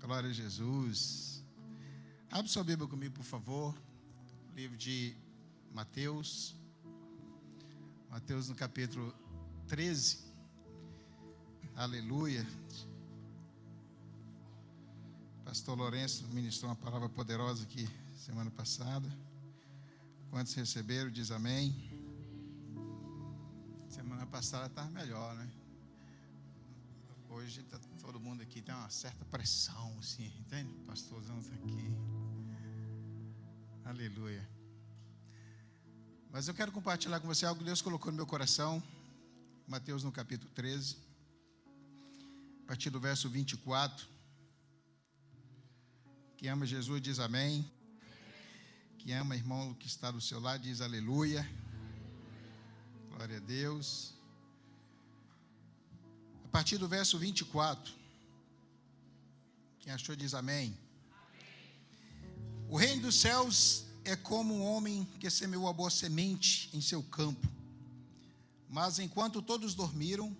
Glória a Jesus. Abre sua Bíblia comigo, por favor. Livro de Mateus. Mateus no capítulo 13. Aleluia. Pastor Lourenço ministrou uma palavra poderosa aqui semana passada. Quantos receberam, diz amém. Semana passada estava melhor, né? Hoje está todo mundo aqui, tem uma certa pressão, assim, entende? O pastorzão está aqui. Aleluia. Mas eu quero compartilhar com você algo que Deus colocou no meu coração. Mateus no capítulo 13, a partir do verso 24. Quem ama Jesus diz amém. Quem ama irmão que está do seu lado diz aleluia. Glória a Deus. A partir do verso 24. Quem achou diz amém. O reino dos céus é como um homem que semeou a boa semente em seu campo. Mas enquanto todos dormiram,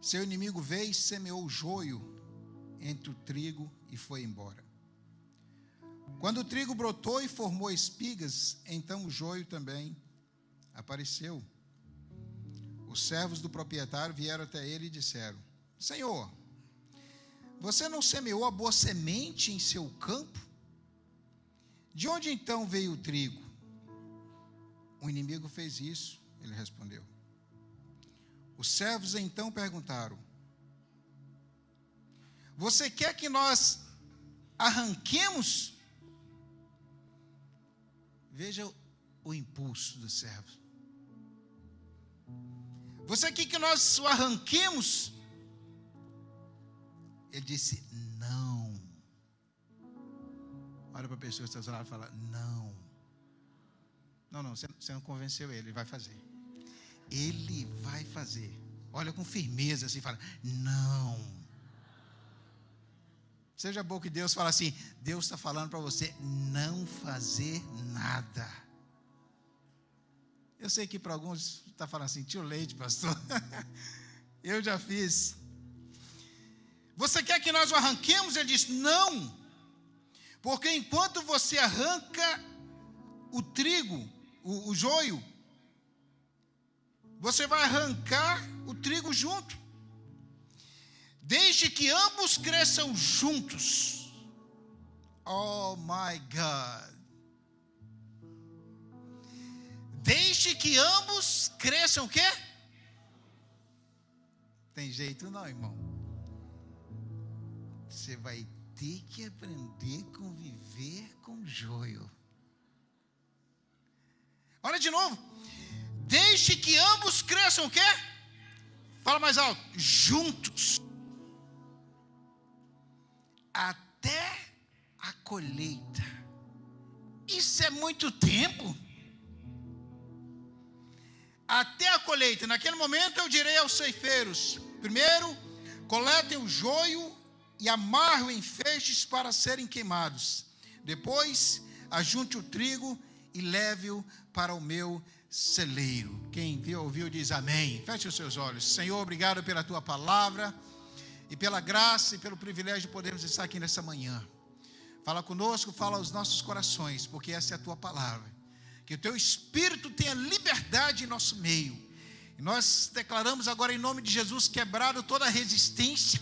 seu inimigo veio e semeou o joio entre o trigo e foi embora. Quando o trigo brotou e formou espigas, então o joio também apareceu. Os servos do proprietário vieram até ele e disseram: Senhor, você não semeou a boa semente em seu campo? De onde então veio o trigo? O inimigo fez isso, ele respondeu. Os servos então perguntaram: Você quer que nós arranquemos? Veja o impulso dos servos. Você quer que nós o arranquemos? Ele disse: não. Olha para a pessoa que está ao seu lado e fala: não. Não, você não convenceu ele vai fazer. Ele vai fazer. Olha com firmeza assim, fala: não. Seja bom que Deus fala assim: Deus está falando para você não fazer nada. Eu sei que para alguns está falando assim: tio leite, pastor. Eu já fiz. Você quer que nós o arranquemos? Ele diz: não. Porque enquanto você arranca o trigo, o joio, você vai arrancar o trigo junto. Desde que ambos cresçam juntos. Oh my God. Desde que ambos cresçam o quê? Tem jeito não, irmão. Você vai ter que aprender a conviver com o joio. Olha de novo. Desde que ambos cresçam o quê? Fala mais alto. Juntos. Até a colheita. Isso é muito tempo. Até a colheita. Naquele momento eu direi aos ceifeiros: primeiro, coletem o joio e amarre-o em feixes para serem queimados. Depois, ajunte o trigo e leve-o para o meu celeiro. Quem viu, ouviu, diz amém. Feche os seus olhos. Senhor, obrigado pela tua palavra e pela graça e pelo privilégio de podermos estar aqui nessa manhã. Fala conosco, fala aos nossos corações, porque essa é a tua palavra. Que o teu Espírito tenha liberdade em nosso meio. E nós declaramos agora em nome de Jesus, quebrado toda resistência,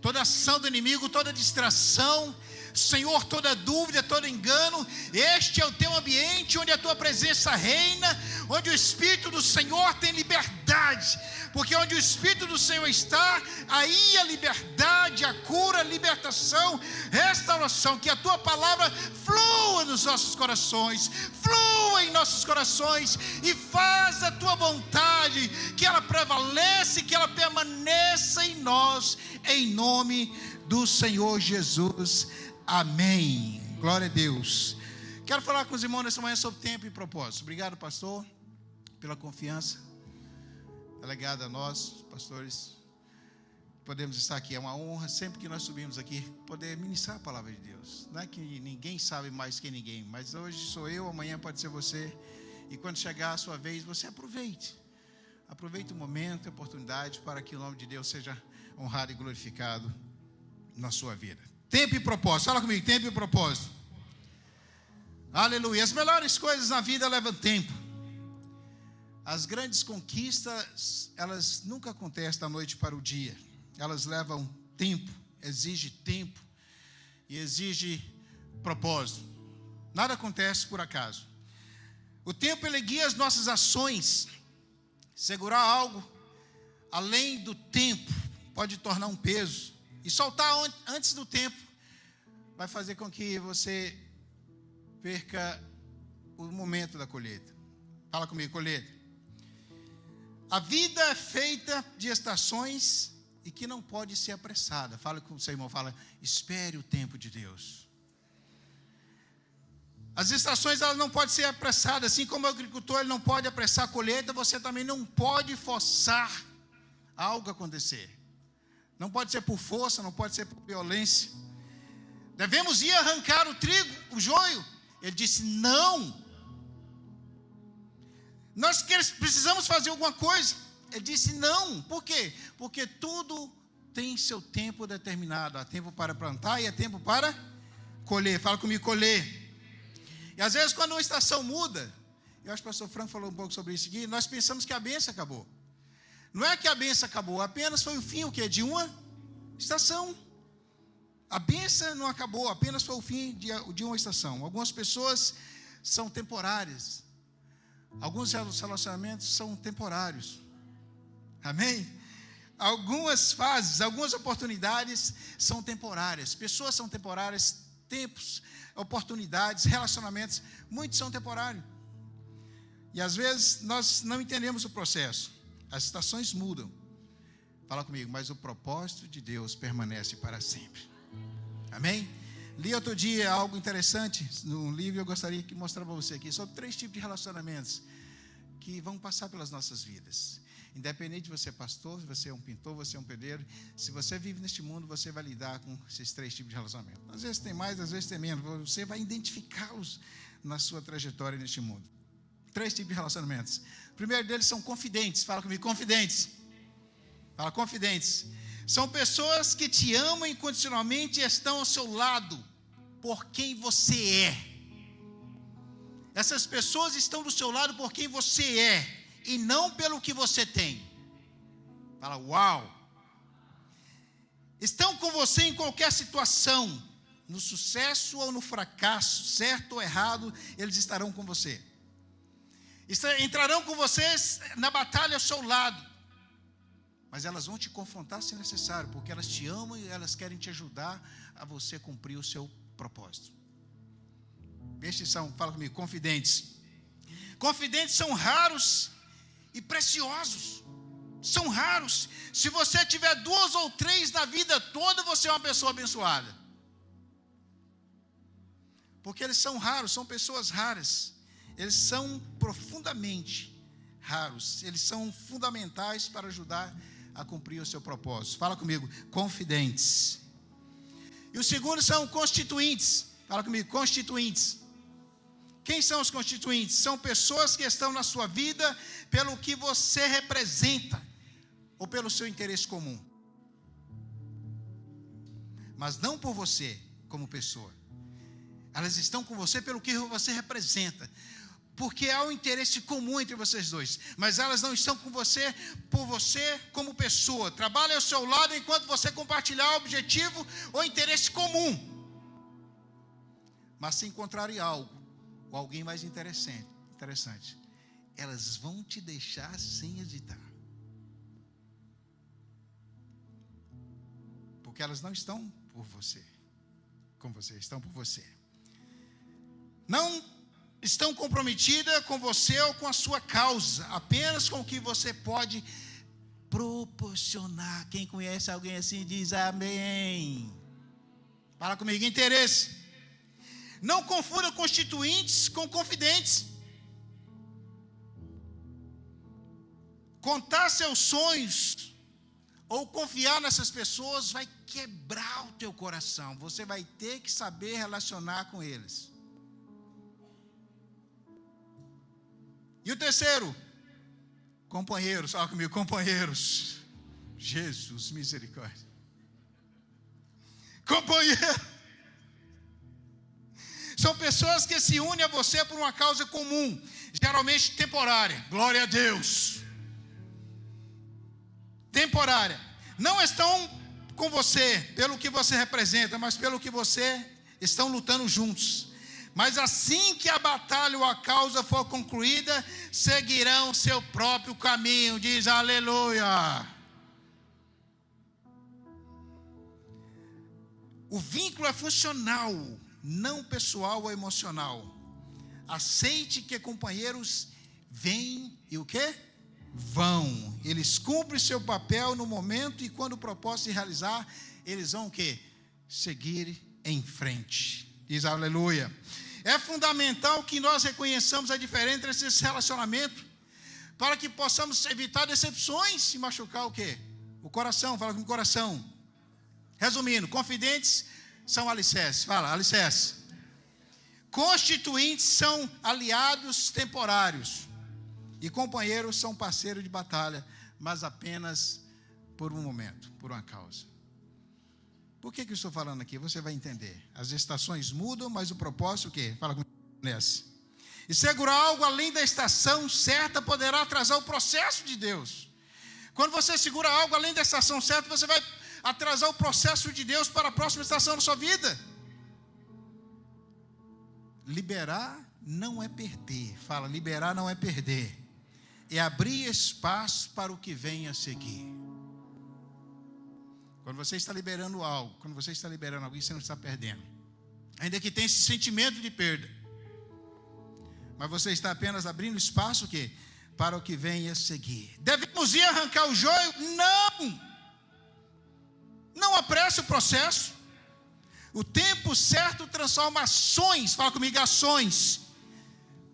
toda ação do inimigo, toda distração, Senhor, toda dúvida, todo engano. Este é o teu ambiente onde a tua presença reina, onde o Espírito do Senhor tem liberdade, porque onde o Espírito do Senhor está, aí a liberdade, a cura, a libertação, restauração. Que a tua palavra flua nos nossos corações, flua em nossos corações e faz a tua vontade, que ela prevaleça e que ela permaneça em nós, em nome do Senhor Jesus. Amém. Glória a Deus. Quero falar com os irmãos nessa manhã sobre tempo e propósito. Obrigado, pastor, pela confiança delegada a nós, pastores. Podemos estar aqui, é uma honra sempre que nós subimos aqui poder ministrar a palavra de Deus. Não é que ninguém sabe mais que ninguém, mas hoje sou eu, amanhã pode ser você. E quando chegar a sua vez, você aproveite o momento, a oportunidade para que o nome de Deus seja honrado e glorificado na sua vida. Tempo e propósito. Fala comigo, tempo e propósito. Aleluia. As melhores coisas na vida levam tempo. As grandes conquistas, elas nunca acontecem da noite para o dia. Elas levam tempo, exige tempo e exige propósito. Nada acontece por acaso. O tempo, ele guia as nossas ações. Segurar algo além do tempo pode tornar um peso. E soltar antes do tempo vai fazer com que você perca o momento da colheita. Fala comigo, colheita. A vida é feita de estações e que não pode ser apressada. Fala com o seu irmão, fala, espere o tempo de Deus. As estações, elas não podem ser apressadas, assim como o agricultor ele não pode apressar a colheita, você também não pode forçar algo acontecer. Não pode ser por força, não pode ser por violência. Devemos ir arrancar o trigo, o joio. Ele disse, não. Nós precisamos fazer alguma coisa. Ele disse, não. Por quê? Porque tudo tem seu tempo determinado. Há tempo para plantar e há tempo para colher. Fala comigo, colher. E às vezes quando uma estação muda, eu acho que o pastor Franco falou um pouco sobre isso aqui, nós pensamos que a bênção acabou. Não é que a bênção acabou, apenas foi o fim o quê? De uma estação. A bênção não acabou, apenas foi o fim de uma estação. Algumas pessoas são temporárias. Alguns relacionamentos são temporários. Amém? Algumas fases, algumas oportunidades são temporárias. Pessoas são temporárias, tempos, oportunidades, relacionamentos, muitos são temporários. E às vezes nós não entendemos o processo. As estações mudam. Fala comigo, mas o propósito de Deus permanece para sempre. Amém? Li outro dia algo interessante no livro, eu gostaria de mostrar para você aqui, sobre 3 tipos de relacionamentos que vão passar pelas nossas vidas. Independente de você é pastor, se você é um pintor, você é um pedreiro, se você vive neste mundo, você vai lidar com esses 3 tipos de relacionamento. Às vezes tem mais, às vezes tem menos, você vai identificá-los na sua trajetória neste mundo. 3 tipos de relacionamentos. O primeiro deles são confidentes. Fala comigo, confidentes. Fala, confidentes. São pessoas que te amam incondicionalmente e estão ao seu lado por quem você é. Essas pessoas estão do seu lado por quem você é e não pelo que você tem. Fala, uau! Estão com você em qualquer situação, no sucesso ou no fracasso, certo ou errado, eles estarão com você. Entrarão com vocês na batalha ao seu lado. Mas elas vão te confrontar se necessário, porque elas te amam e elas querem te ajudar a você cumprir o seu propósito. Estes são, fala comigo, confidentes. Confidentes são raros e preciosos. São raros. Se você tiver 2 ou 3 na vida toda, você é uma pessoa abençoada. Porque eles são raros, são pessoas raras. Eles são profundamente raros. Eles são fundamentais para ajudar a cumprir o seu propósito. Fala comigo, confidentes. E o segundo são constituintes. Fala comigo, constituintes. Quem são os constituintes? São pessoas que estão na sua vida pelo que você representa ou pelo seu interesse comum. Mas não por você como pessoa. Elas estão com você pelo que você representa. Porque há um interesse comum entre vocês dois. Mas elas não estão com você por você como pessoa. Trabalhem ao seu lado enquanto você compartilhar o objetivo ou interesse comum. Mas se encontrarem algo, ou alguém mais interessante, elas vão te deixar sem hesitar. Porque elas não estão por você, com você, estão por você. Não estão comprometidas com você ou com a sua causa, apenas com o que você pode proporcionar. Quem conhece alguém assim diz amém. Fala comigo, interesse. Não confunda constituintes com confidentes. Contar seus sonhos ou confiar nessas pessoas vai quebrar o teu coração. Você vai ter que saber relacionar com eles. E o terceiro, companheiros, fala comigo, companheiros. Jesus, misericórdia. companheiro. São pessoas que se unem a você por uma causa comum, geralmente temporária. Glória a Deus. Temporária. Não estão com você pelo que você representa, mas pelo que você estão lutando juntos. Mas assim que a batalha ou a causa for concluída, seguirão seu próprio caminho. Diz aleluia. O vínculo é funcional, não pessoal ou emocional. Aceite que companheiros vêm e o quê? Vão. Eles cumprem seu papel no momento e quando o propósito se realizar, eles vão o quê? Seguir em frente. Diz aleluia. É fundamental que nós reconheçamos a diferença entre esses relacionamentos para que possamos evitar decepções e machucar o quê? O coração. Fala com o coração. Resumindo, confidentes são alicerces. Fala, alicerces. Constituintes são aliados temporários. E companheiros são parceiros de batalha, mas apenas por um momento, por uma causa. Por que eu estou falando aqui? Você vai entender. As estações mudam, mas o propósito o quê? Fala comigo nessa. E segurar algo além da estação certa poderá atrasar o processo de Deus. Quando você segura algo além da estação certa, você vai atrasar o processo de Deus para a próxima estação da sua vida. Liberar não é perder. Fala, liberar não é perder. É abrir espaço para o que vem a seguir. Quando você está liberando algo, você não está perdendo. Ainda que tenha esse sentimento de perda. Mas você está apenas abrindo espaço o quê? Para o que vem a seguir. Devemos ir arrancar o joio? Não! Não apresse o processo. O tempo certo transforma ações, fala comigo, ações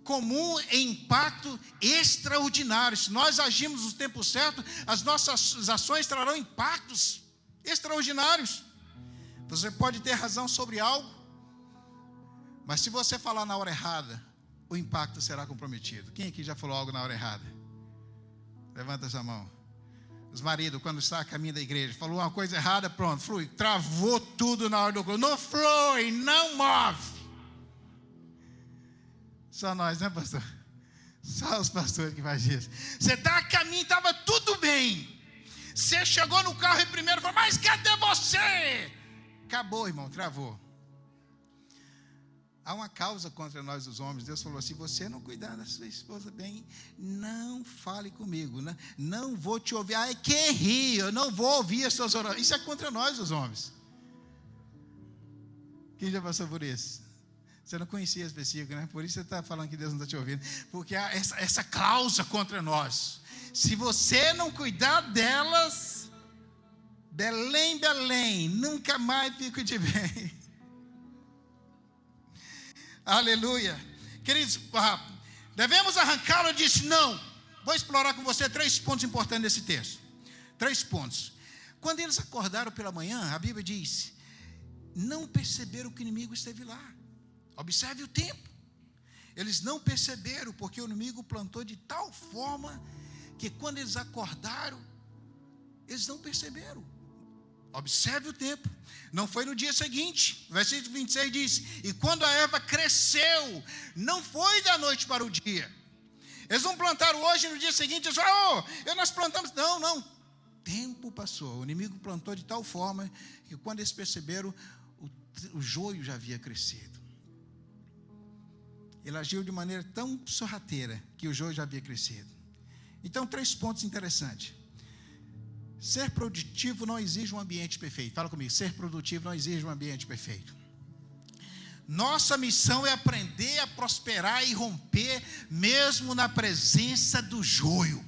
comum em impacto extraordinário. Se nós agimos no tempo certo, as nossas ações trarão impactos extraordinários. Você pode ter razão sobre algo, mas se você falar na hora errada, o impacto será comprometido. Quem aqui já falou algo na hora errada? Levanta essa mão. Os maridos, quando está a caminho da igreja, falou uma coisa errada, pronto, flui, travou tudo na hora do culto. Não flui, não move. Só nós, né, pastor? Só os pastores que fazem isso. Você está a caminho, estava tudo bem. Você chegou no carro e primeiro falou, mas cadê você? Acabou, irmão, travou. Há uma causa contra nós os homens. Deus falou, se você não cuidar da sua esposa bem, não fale comigo, né? Não vou te ouvir. Ai, que rir, eu não vou ouvir as suas orações. Isso é contra nós os homens. Quem já passou por isso? Você não conhecia esse versículo, né? Por isso você está falando que Deus não está te ouvindo. Porque há essa cláusula contra nós. Se você não cuidar delas, Belém, Belém, nunca mais fico de bem. Aleluia. Queridos, devemos arrancá-lo. Eu disse, não. Vou explorar com você 3 pontos importantes desse texto. 3 pontos. Quando eles acordaram pela manhã, a Bíblia diz, não perceberam que o inimigo esteve lá. Observe o tempo. Eles não perceberam, porque o inimigo plantou de tal forma que quando eles acordaram, eles não perceberam. Observe o tempo. Não foi no dia seguinte. Versículo 26 diz, e quando a erva cresceu, não foi da noite para o dia. Eles não plantaram hoje, no dia seguinte, eles falaram, nós plantamos. Não. Tempo passou. O inimigo plantou de tal forma que quando eles perceberam, o joio já havia crescido. Ele agiu de maneira tão sorrateira que o joio já havia crescido. Então, 3 pontos interessantes. Ser produtivo não exige um ambiente perfeito. Fala comigo, ser produtivo não exige um ambiente perfeito. Nossa missão é aprender a prosperar e romper, mesmo na presença do joio.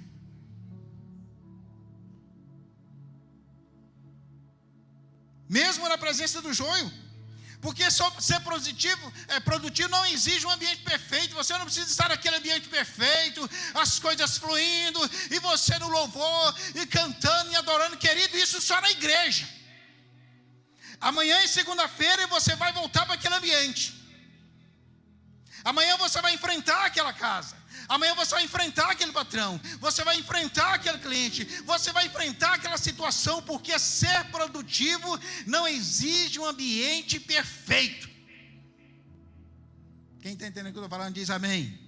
Mesmo na presença do joio. Porque ser produtivo não exige um ambiente perfeito. Você não precisa estar naquele ambiente perfeito, as coisas fluindo, e você no louvor, e cantando e adorando. Querido, isso só na igreja. Amanhã e segunda-feira você vai voltar para aquele ambiente. Amanhã você vai enfrentar aquela casa. Amanhã você vai enfrentar aquele patrão, você vai enfrentar aquele cliente, você vai enfrentar aquela situação, porque ser produtivo não exige um ambiente perfeito. Quem está entendendo o que eu estou falando diz amém.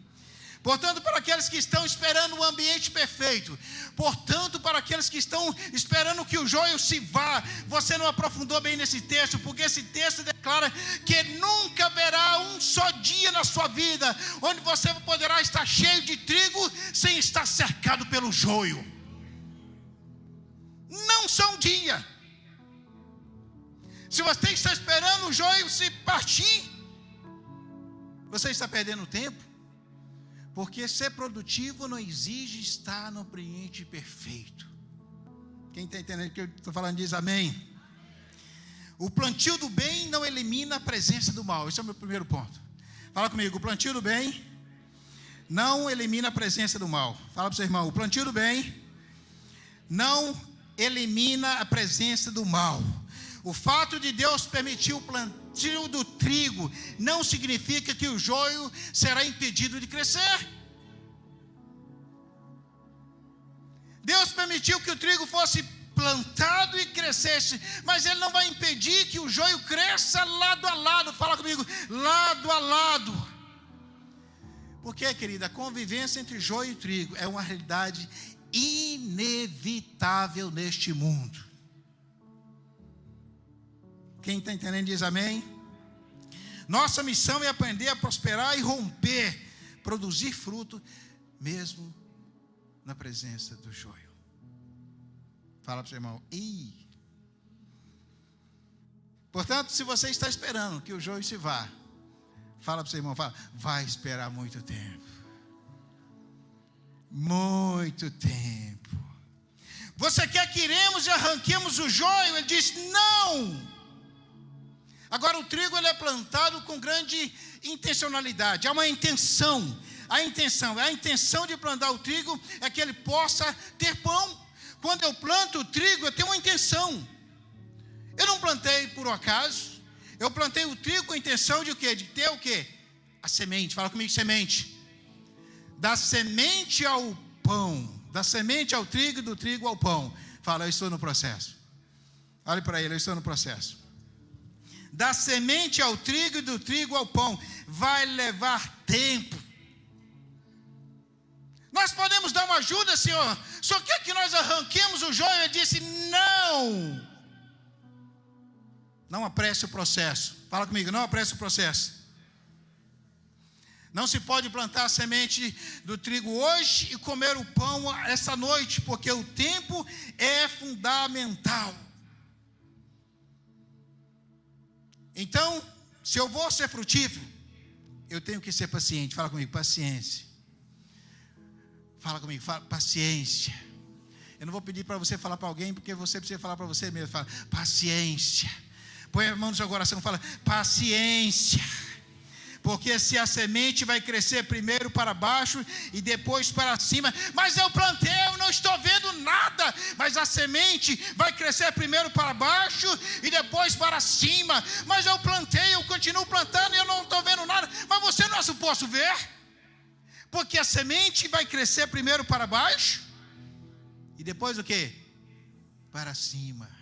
Portanto, para aqueles que estão esperando um ambiente perfeito, portanto, para aqueles que estão esperando que o joio se vá, você não aprofundou bem nesse texto, porque esse texto declara que nunca haverá um só dia na sua vida, onde você poderá estar cheio de trigo, sem estar cercado pelo joio. Não só um dia. Se você está esperando o joio se partir, você está perdendo tempo. Porque ser produtivo não exige estar no ambiente perfeito. Quem está entendendo o que eu estou falando diz amém. O plantio do bem não elimina a presença do mal. Esse é o meu primeiro ponto. Fala comigo, o plantio do bem não elimina a presença do mal. Fala para o seu irmão, o plantio do bem não elimina a presença do mal. O fato de Deus permitir o plantio do trigo não significa que o joio será impedido de crescer. Deus permitiu que o trigo fosse plantado e crescesse, mas Ele não vai impedir que o joio cresça lado a lado. Fala comigo, lado a lado. Porque, querida, a convivência entre joio e trigo é uma realidade inevitável neste mundo. Quem está entendendo diz amém. Nossa missão é aprender a prosperar e romper, produzir fruto, mesmo na presença do joio. Fala para o seu irmão. Portanto, se você está esperando que o joio se vá, fala para o seu irmão, vai esperar muito tempo. Muito tempo. Você quer que iremos e arranquemos o joio? Ele diz, não. Agora o trigo ele é plantado com grande intencionalidade, há uma intenção. A intenção de plantar o trigo é que ele possa ter pão. Quando eu planto o trigo, eu tenho uma intenção. Eu não plantei por um acaso. Eu plantei o trigo com a intenção de o quê? De ter o quê? A semente. Fala comigo, semente. Da semente ao pão. Da semente ao trigo, do trigo ao pão. Fala, eu estou no processo. Olhe para ele, eu estou no processo. Da semente ao trigo e do trigo ao pão. Vai levar tempo. Nós podemos dar uma ajuda, Senhor. Só quer que nós arranquemos o joio. Ele disse, não. Não apresse o processo. Fala comigo, não apresse o processo. Não se pode plantar a semente do trigo hoje e comer o pão essa noite, porque o tempo é fundamental. Então, se eu vou ser frutífero, eu tenho que ser paciente. Fala comigo, paciência. Fala comigo, paciência. Eu não vou pedir para você falar para alguém, porque você precisa falar para você mesmo. Fala, paciência. Põe a mão no seu coração e fala, paciência. Porque se a semente vai crescer primeiro para baixo e depois para cima, mas eu plantei, eu não estou vendo nada, mas a semente vai crescer primeiro para baixo e depois para cima, mas eu plantei, eu continuo plantando e eu não estou vendo nada, mas você não é suposto ver, porque a semente vai crescer primeiro para baixo e depois o quê? Para cima.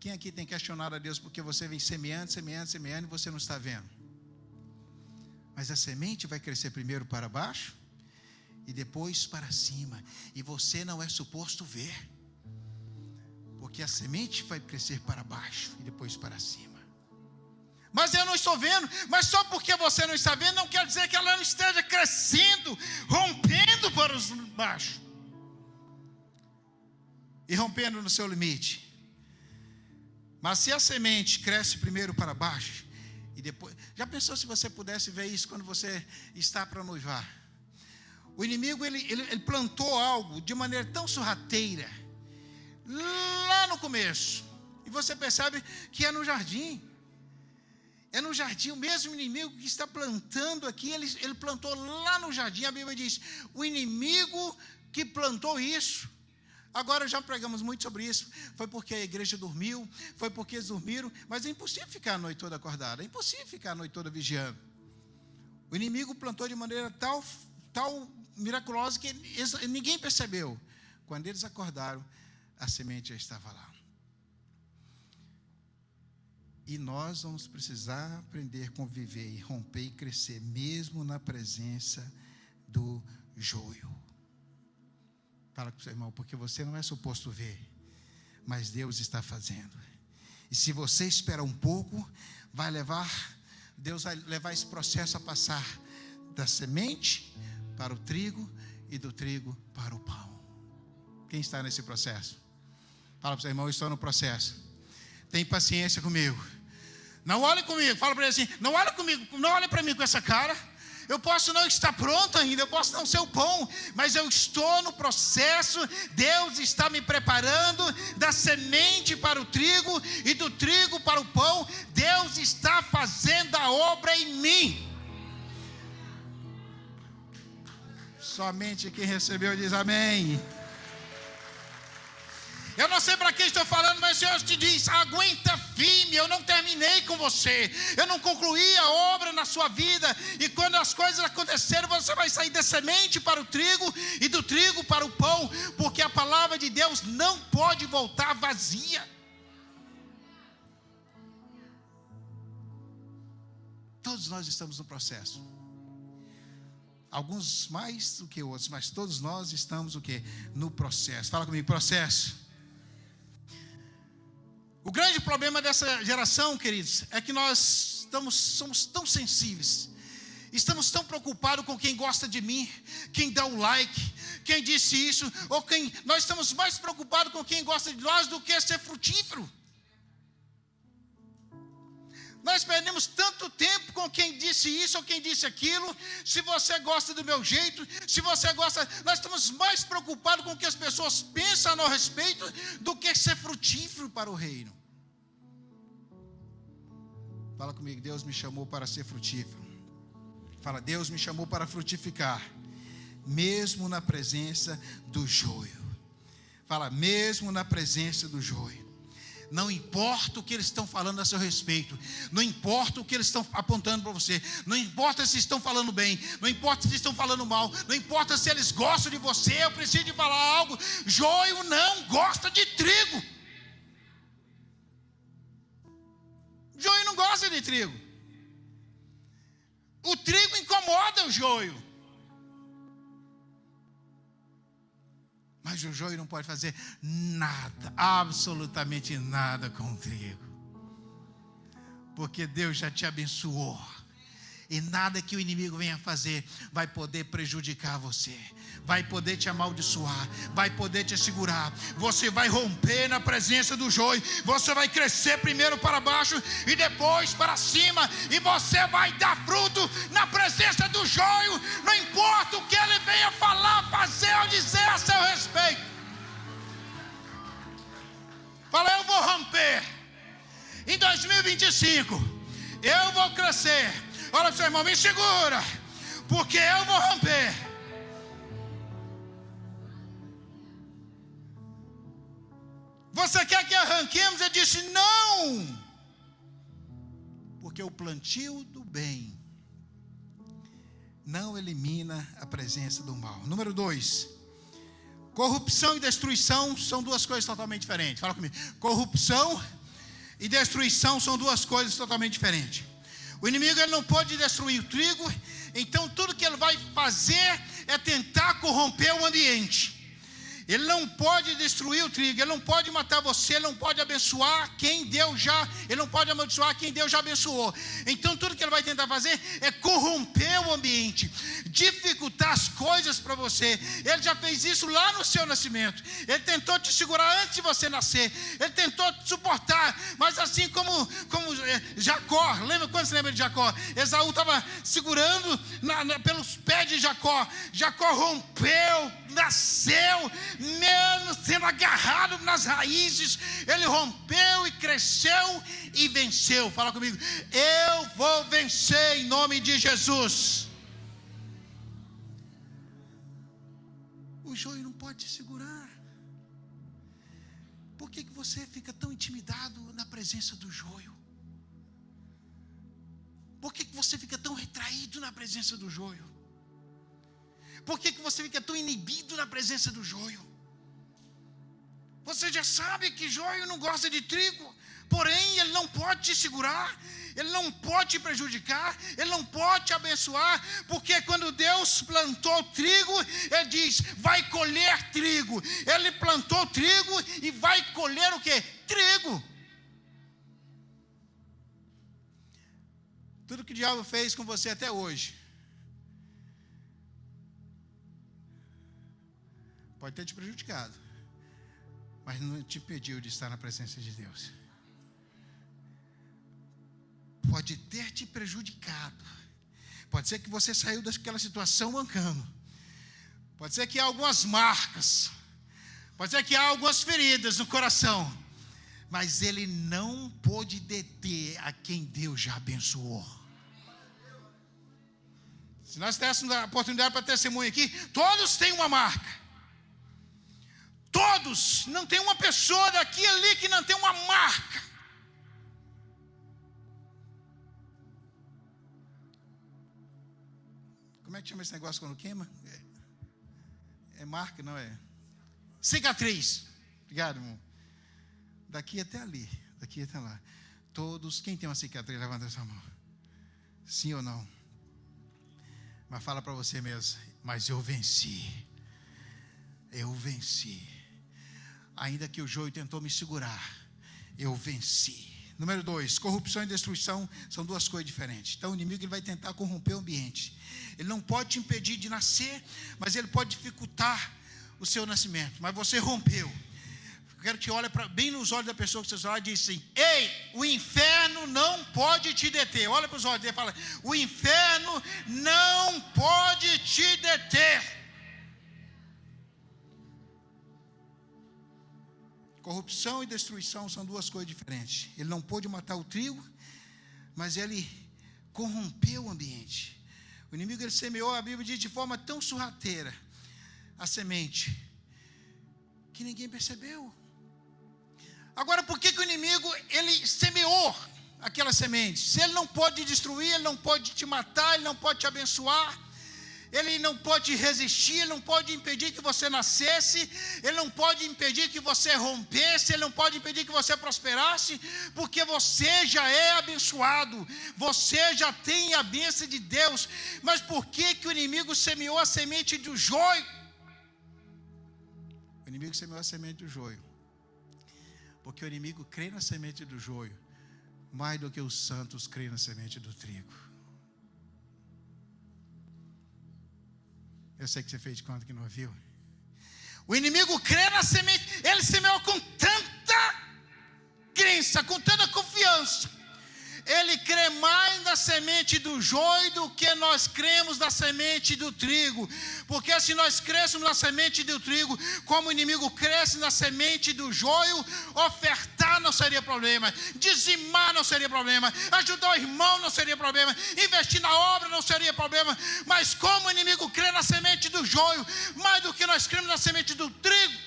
Quem aqui tem questionado a Deus porque você vem semeando e você não está vendo? Mas a semente vai crescer primeiro para baixo e depois para cima. E você não é suposto ver. Porque a semente vai crescer para baixo e depois para cima. Mas eu não estou vendo. Mas só porque você não está vendo, não quer dizer que ela não esteja crescendo, rompendo para os baixos. E rompendo no seu limite. Mas se a semente cresce primeiro para baixo e depois... Já pensou se você pudesse ver isso quando você está para noivar? O inimigo, ele plantou algo de maneira tão sorrateira, lá no começo. E você percebe que é no jardim. É no jardim, o mesmo inimigo que está plantando aqui, ele plantou lá no jardim. A Bíblia diz, o inimigo que plantou isso. Agora já pregamos muito sobre isso. Foi porque a igreja dormiu, foi porque eles dormiram. Mas é impossível ficar a noite toda acordada, é impossível ficar a noite toda vigiando. O inimigo plantou de maneira tal miraculosa que ninguém percebeu. Quando eles acordaram, a semente já estava lá. E nós vamos precisar aprender a conviver e romper e crescer, mesmo na presença do joio. Fala com o seu irmão, porque você não é suposto ver, mas Deus está fazendo. E se você esperar um pouco, Deus vai levar esse processo a passar da semente para o trigo e do trigo para o pão. Quem está nesse processo? Fala para o seu irmão, eu estou no processo. Tem paciência comigo. Não olhe comigo, fala para ele assim, não olhe comigo, não olhe para mim com essa cara. Eu posso não estar pronto ainda, eu posso não ser o pão, mas eu estou no processo. Deus está me preparando da semente para o trigo e do trigo para o pão. Deus está fazendo a obra em mim. Somente quem recebeu diz amém. Eu não sei para quem estou falando, mas o Senhor te diz, aguenta firme, eu não terminei com você, eu não concluí a obra na sua vida, e quando as coisas acontecerem, você vai sair da semente para o trigo, e do trigo para o pão, porque a palavra de Deus não pode voltar vazia. Todos nós estamos no processo, alguns mais do que outros, mas todos nós estamos o quê? No processo. Fala comigo, processo. O grande problema dessa geração, queridos, é que nós somos tão sensíveis, estamos tão preocupados com quem gosta de mim, quem dá o like, quem disse isso, ou nós estamos mais preocupados com quem gosta de nós do que ser frutífero. Nós perdemos tanto tempo com quem disse isso ou quem disse aquilo. Se você gosta do meu jeito, se você gosta, nós estamos mais preocupados com o que as pessoas pensam a nosso respeito do que ser frutífero para o reino. Fala comigo, Deus me chamou para ser frutífero. Fala, Deus me chamou para frutificar, mesmo na presença do joio. Fala, mesmo na presença do joio. Não importa o que eles estão falando a seu respeito, não importa o que eles estão apontando para você, não importa se estão falando bem, não importa se estão falando mal, não importa se eles gostam de você, eu preciso de falar algo. Joio não gosta de trigo. Joio não gosta de trigo. O trigo incomoda o joio. Mas o joio não pode fazer nada, absolutamente nada com o trigo. Porque Deus já te abençoou. E nada que o inimigo venha fazer vai poder prejudicar você, vai poder te amaldiçoar, vai poder te segurar. Você vai romper na presença do joio. Você vai crescer primeiro para baixo e depois para cima. E você vai dar fruto na presença do joio. Não importa o que ele venha falar, fazer ou dizer a seu respeito. Fala, eu vou romper. Em 2025 eu vou crescer. Olha para o seu irmão, me segura, porque eu vou romper. Você quer que arranquemos? Ele disse, não, porque o plantio do bem não elimina a presença do mal. Número 2, corrupção e destruição são duas coisas totalmente diferentes. Fala comigo, corrupção e destruição são duas coisas totalmente diferentes. O inimigo ele não pode destruir o trigo, então tudo que ele vai fazer é tentar corromper o ambiente. Ele não pode destruir o trigo, ele não pode matar você, ele não pode abençoar quem Deus já, ele não pode amaldiçoar quem Deus já abençoou. Então tudo que ele vai tentar fazer é corromper o ambiente, dificultar as coisas para você. Ele já fez isso lá no seu nascimento. Ele tentou te segurar antes de você nascer, ele tentou te suportar, mas assim como Jacó, quando você lembra de Jacó? Esaú estava segurando pelos pés de Jacó. Jacó rompeu, nasceu, mesmo sendo agarrado nas raízes, ele rompeu e cresceu e venceu. Fala comigo, eu vou vencer em nome de Jesus. O joio não pode te segurar. Por que você fica tão intimidado na presença do joio? Por que você fica tão retraído na presença do joio? Por que você fica tão inibido na presença do joio? Você já sabe que joio não gosta de trigo, porém ele não pode te segurar, ele não pode te prejudicar, ele não pode te abençoar, porque quando Deus plantou trigo, ele diz, vai colher trigo. Ele plantou trigo e vai colher o quê? Trigo. Tudo que o diabo fez com você até hoje, pode ter te prejudicado, mas não te impediu de estar na presença de Deus. Pode ter te prejudicado. Pode ser que você saiu daquela situação mancando. Pode ser que há algumas marcas. Pode ser que há algumas feridas no coração. Mas ele não pôde deter a quem Deus já abençoou. Se nós tivéssemos a oportunidade para testemunho aqui, todos têm uma marca. Todos, não tem uma pessoa daqui ali que não tem uma marca. Como é que chama esse negócio quando queima? É marca, não é? Cicatriz. Obrigado, irmão. Daqui até ali, daqui até lá. Todos, quem tem uma cicatriz, levanta essa mão. Sim ou não? Mas fala para você mesmo, mas eu venci. Eu venci. Ainda que o joio tentou me segurar, eu venci. Número 2, corrupção e destruição são duas coisas diferentes. Então o inimigo ele vai tentar corromper o ambiente. Ele não pode te impedir de nascer, mas ele pode dificultar o seu nascimento. Mas você rompeu. Eu quero que você olhe bem nos olhos da pessoa que você está lá e diz assim, ei, o inferno não pode te deter. Olha para os olhos dele e fala, o inferno não pode te deter. Corrupção e destruição são duas coisas diferentes. Ele não pôde matar o trigo, mas ele corrompeu o ambiente. O inimigo ele semeou, a Bíblia diz, de forma tão sorrateira a semente, que ninguém percebeu. Agora, por que o inimigo ele semeou aquela semente? Se ele não pode destruir, ele não pode te matar, ele não pode te abençoar, ele não pode resistir, ele não pode impedir que você nascesse, ele não pode impedir que você rompesse, ele não pode impedir que você prosperasse, porque você já é abençoado, você já tem a bênção de Deus. Mas por que o inimigo semeou a semente do joio? O inimigo semeou a semente do joio porque o inimigo crê na semente do joio mais do que os santos creem na semente do trigo. Eu sei que você fez de conta que não ouviu. O inimigo crê na semente, ele semeou com tanta crença, com tanta confiança. Ele crê mais na semente do joio do que nós cremos na semente do trigo. Porque se nós crêssemos na semente do trigo, como o inimigo cresce na semente do joio, ofertar não seria problema, dizimar não seria problema, ajudar o irmão não seria problema, investir na obra não seria problema. Mas como o inimigo crê na semente do joio, mais do que nós cremos na semente do trigo,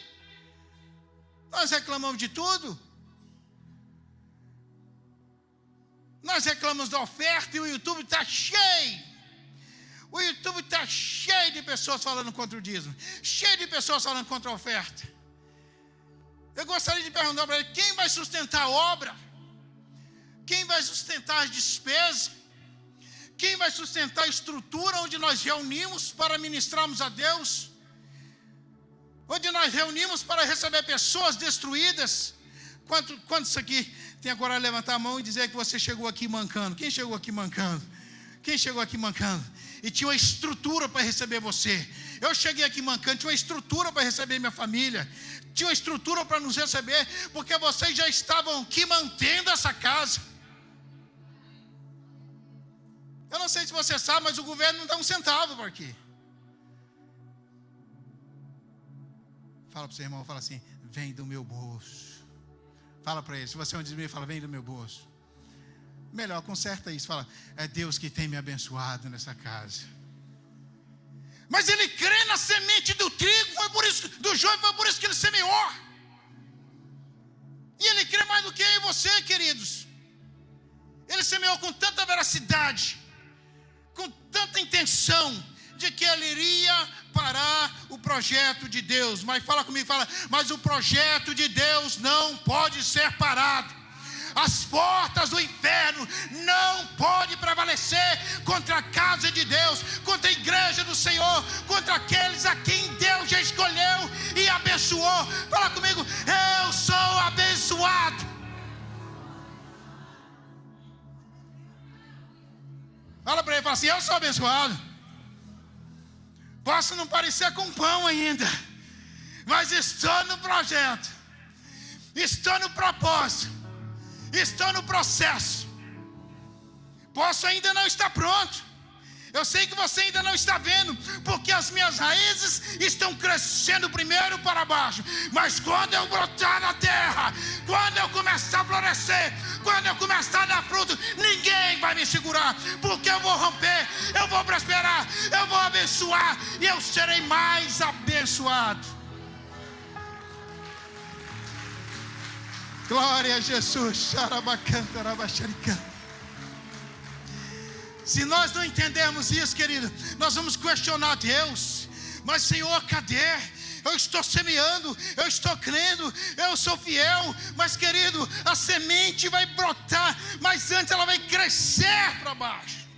nós reclamamos de tudo. Nós reclamamos da oferta e o YouTube está cheio. O YouTube está cheio de pessoas falando contra o dízimo, cheio de pessoas falando contra a oferta. Eu gostaria de perguntar para ele, quem vai sustentar a obra? Quem vai sustentar as despesas? Quem vai sustentar a estrutura onde nós reunimos para ministrarmos a Deus? Onde nós reunimos para receber pessoas destruídas? Quantos aqui tem a coragem de levantar a mão e dizer que você chegou aqui mancando? Quem chegou aqui mancando? Quem chegou aqui mancando? E tinha uma estrutura para receber você. Eu cheguei aqui mancando, tinha uma estrutura para receber minha família. Tinha uma estrutura para nos receber, porque vocês já estavam aqui mantendo essa casa. Eu não sei se você sabe, mas o governo não dá um centavo para aqui. Fala para o seu irmão, fala assim, vem do meu bolso. Fala para ele, se você é um desvio, fala, vem do meu bolso. Melhor, conserta isso, fala, é Deus que tem me abençoado nessa casa. Mas ele crê na semente do trigo, foi por isso, do joio, foi por isso que ele semeou. E ele crê mais do que eu e você, queridos. Ele semeou com tanta veracidade, com tanta intenção, de que ele iria parar o projeto de Deus. Mas fala comigo, mas o projeto de Deus não pode ser parado. As portas do inferno não podem prevalecer contra a casa de Deus, contra a igreja do Senhor, contra aqueles a quem Deus já escolheu e abençoou. Fala comigo, eu sou abençoado. Fala para ele, fala assim, eu sou abençoado. Posso não parecer com pão ainda, mas estou no projeto, estou no propósito, estou no processo. Posso ainda não estar pronto. Eu sei que você ainda não está vendo, porque as minhas raízes estão crescendo primeiro para baixo. Mas quando eu brotar na terra, quando eu começar a florescer, quando eu começar a dar fruto, ninguém vai me segurar, porque eu vou romper, eu vou prosperar, eu vou abençoar, e eu serei mais abençoado. Glória a Jesus. Se nós não entendermos isso, querido, nós vamos questionar Deus. Mas Senhor, cadê? Eu estou semeando, eu estou crendo, eu sou fiel. Mas querido, a semente vai brotar, mas antes ela vai crescer para baixo.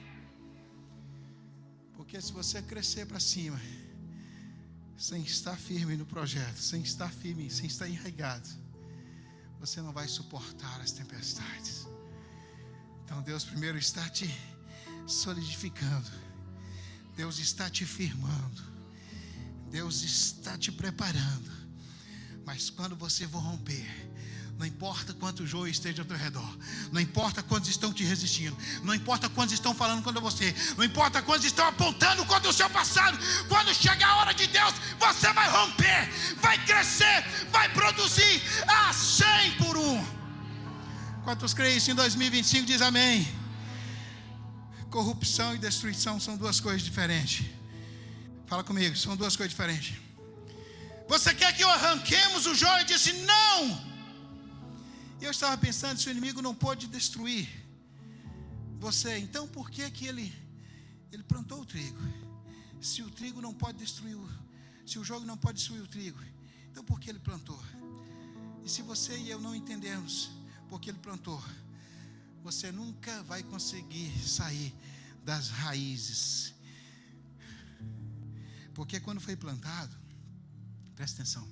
Porque se você crescer para cima, sem estar firme no projeto, sem estar firme, sem estar enraizado, você não vai suportar as tempestades. Então Deus primeiro está te solidificando, Deus está te firmando, Deus está te preparando. Mas quando você for romper, não importa quanto joio esteja ao teu redor, não importa quantos estão te resistindo, não importa quantos estão falando contra você, não importa quantos estão apontando contra o seu passado, quando chegar a hora de Deus, você vai romper, vai crescer, vai produzir a 100 por 1. Quantos creem isso em 2025? Diz amém. Corrupção e destruição são duas coisas diferentes. Fala comigo, são duas coisas diferentes. Você quer que eu arranquemos o joio? Eu disse não. Eu estava pensando, se o inimigo não pôde destruir você, então por que ele plantou o trigo? Se o trigo não pode destruir, se o joio não pode destruir o trigo, então por que ele plantou? E se você e eu não entendermos porque ele plantou, você nunca vai conseguir sair das raízes. Porque quando foi plantado, presta atenção,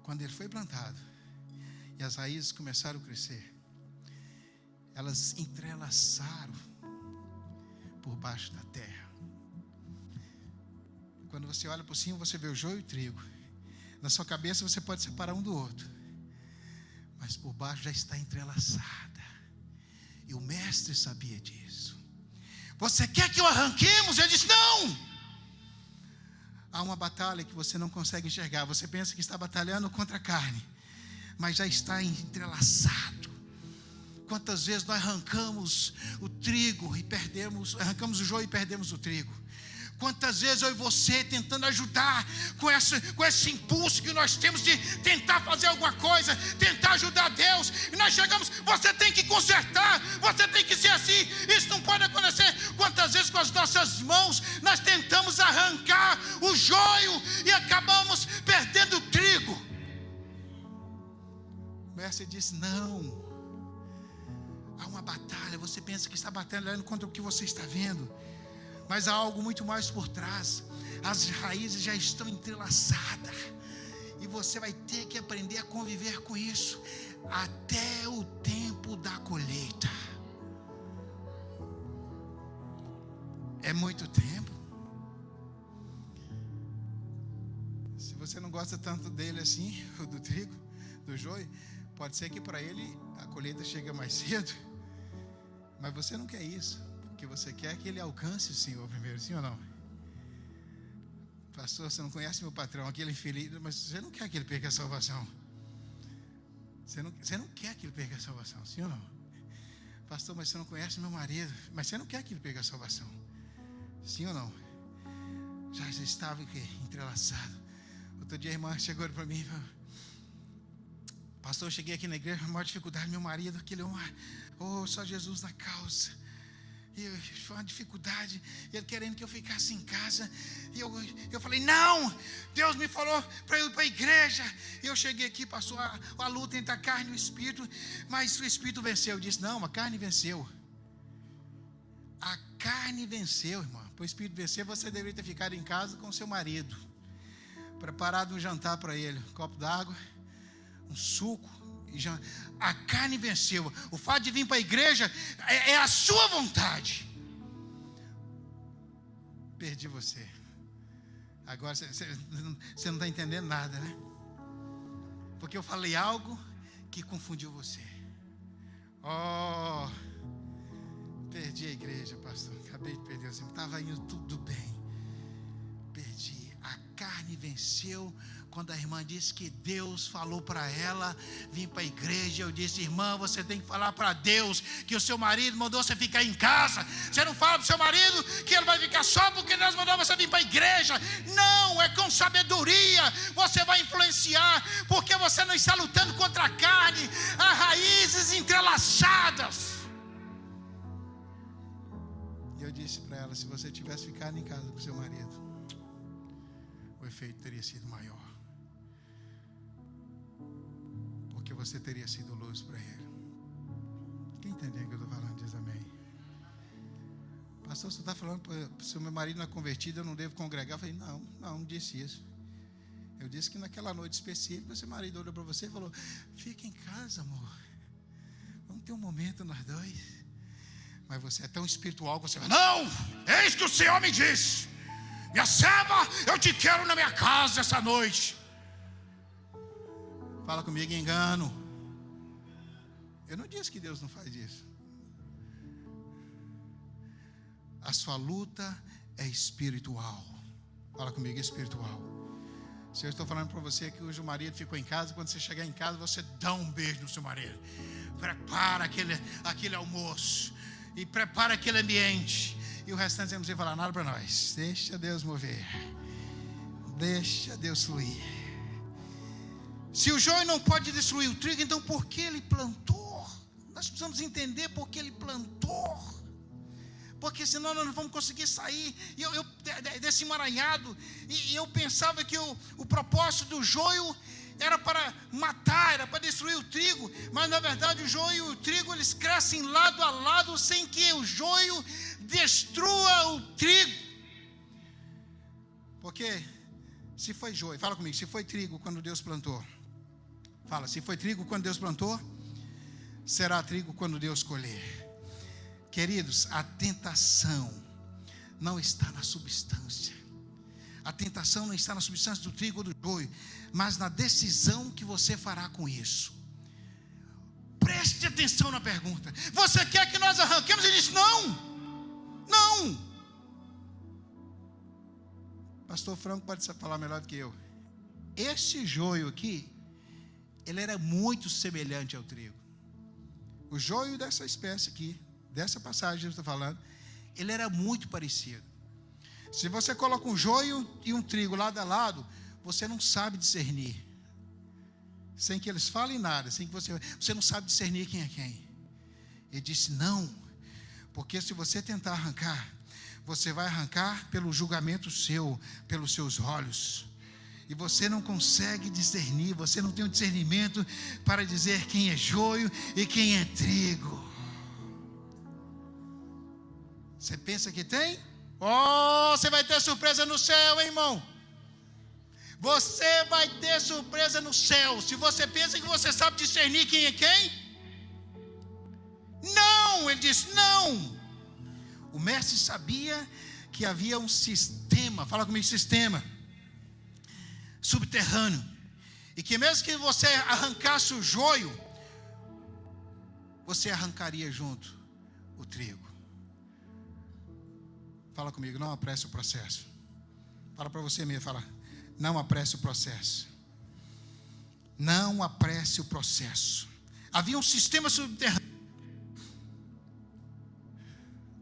quando ele foi plantado e as raízes começaram a crescer, elas entrelaçaram por baixo da terra. Quando você olha por cima, você vê o joio e o trigo. Na sua cabeça você pode separar um do outro, mas por baixo já está entrelaçada. E o mestre sabia disso. Você quer que eu arranquemos? Ele disse não. Há uma batalha que você não consegue enxergar. Você pensa que está batalhando contra a carne, mas já está entrelaçado. Quantas vezes nós arrancamos o trigo e arrancamos o joio e perdemos o trigo? Quantas vezes eu e você tentando ajudar com esse impulso que nós temos de tentar fazer alguma coisa, tentar ajudar Deus, e nós chegamos, você tem que consertar, você tem que ser assim, isso não pode acontecer. Quantas vezes com as nossas mãos nós tentamos arrancar o joio e acabamos perdendo o trigo? O mestre disse não. Há uma batalha, você pensa que está batalhando contra o que você está vendo, mas há algo muito mais por trás. As raízes já estão entrelaçadas, e você vai ter que aprender a conviver com isso até o tempo da colheita. É muito tempo. Se você não gosta tanto dele assim, do trigo, do joio, pode ser que para ele a colheita chegue mais cedo, mas você não quer isso, porque você quer que ele alcance o Senhor primeiro, sim ou não? Pastor, você não conhece meu patrão, aquele infeliz, mas você não quer que ele perca a salvação. Você não quer que ele perca a salvação, sim ou não? Pastor, mas você não conhece meu marido, mas você não quer que ele perca a salvação, sim ou não? Já estava entrelaçado. Outro dia a irmã chegou para mim e falou: Pastor, eu cheguei aqui na igreja, a maior dificuldade, meu marido, aquele homem, só Jesus na causa. E foi uma dificuldade, ele querendo que eu ficasse em casa. E eu falei, não, Deus me falou para eu ir para a igreja. E eu cheguei aqui, passou a luta entre a carne e o espírito, mas o espírito venceu. Eu disse, não, a carne venceu. A carne venceu, irmão. Para o espírito vencer, você deveria ter ficado em casa com o seu marido, preparado um jantar para ele, um copo d'água, um suco. A carne venceu. O fato de vir para a igreja é a sua vontade. Perdi você. Agora você não está entendendo nada, né? Porque eu falei algo que confundiu você. Perdi a igreja, pastor. Acabei de perder. Estava indo tudo bem. Perdi. A carne venceu. Quando a irmã disse que Deus falou para ela vir para a igreja, eu disse, irmã, você tem que falar para Deus que o seu marido mandou você ficar em casa. Você não fala para o seu marido que ele vai ficar só porque Deus mandou você vir para a igreja. Não, é com sabedoria. Você vai influenciar, porque você não está lutando contra a carne. Há raízes entrelaçadas. E eu disse para ela, se você tivesse ficado em casa com o seu marido, o efeito teria sido maior. Porque você teria sido luz para ele. Quem entendeu o que eu estou falando diz amém. Pastor, você está falando, se o meu marido não é convertido, eu não devo congregar. Eu falei, não disse isso. Eu disse que naquela noite específica, seu marido olhou para você e falou, fica em casa, amor. Vamos ter um momento nós dois. Mas você é tão espiritual que você vai, não, eis que o Senhor me diz, minha serva, eu te quero na minha casa essa noite. Fala comigo, engano. Eu não disse que Deus não faz isso. A sua luta é espiritual. Fala comigo, espiritual. Se eu estou falando para você que hoje o marido ficou em casa, quando você chegar em casa, você dá um beijo no seu marido. Prepara aquele almoço. E prepara aquele ambiente. E o restante você não precisa falar nada para nós. Deixa Deus mover. Deixa Deus fluir. Se o joio não pode destruir o trigo, então por que ele plantou? Nós precisamos entender por que ele plantou. Porque senão nós não vamos conseguir sair desse emaranhado. E eu pensava que o propósito do joio era para matar, era para destruir o trigo. Mas na verdade o joio e o trigo, eles crescem lado a lado, sem que o joio destrua o trigo. Porque se foi joio, fala comigo, se foi trigo quando Deus plantou. Fala, se foi trigo quando Deus plantou, será trigo quando Deus colher. Queridos, a tentação não está na substância. A tentação não está na substância do trigo ou do joio, mas na decisão que você fará com isso. Preste atenção na pergunta. Você quer que nós arranquemos? Ele disse, não. Pastor Franco pode falar melhor do que eu. Esse joio aqui, ele era muito semelhante ao trigo. O joio dessa espécie aqui, dessa passagem que eu estou falando, ele era muito parecido. Se você coloca um joio e um trigo lado a lado, você não sabe discernir. Sem que eles falem nada, sem que você não sabe discernir quem é quem. Ele disse, não, porque se você tentar arrancar, você vai arrancar pelo julgamento seu, pelos seus olhos. E você não consegue discernir, você não tem um discernimento para dizer quem é joio e quem é trigo. Você pensa que tem? Você vai ter surpresa no céu, hein, irmão? Você vai ter surpresa no céu. Se você pensa que você sabe discernir quem é quem? Não, ele disse, não. O mestre sabia que havia um sistema, fala comigo, sistema subterrâneo, e que mesmo que você arrancasse o joio, você arrancaria junto o trigo. Fala comigo, não apresse o processo. Fala para você mesmo, fala, não apresse o processo. Não apresse o processo. Havia um sistema subterrâneo.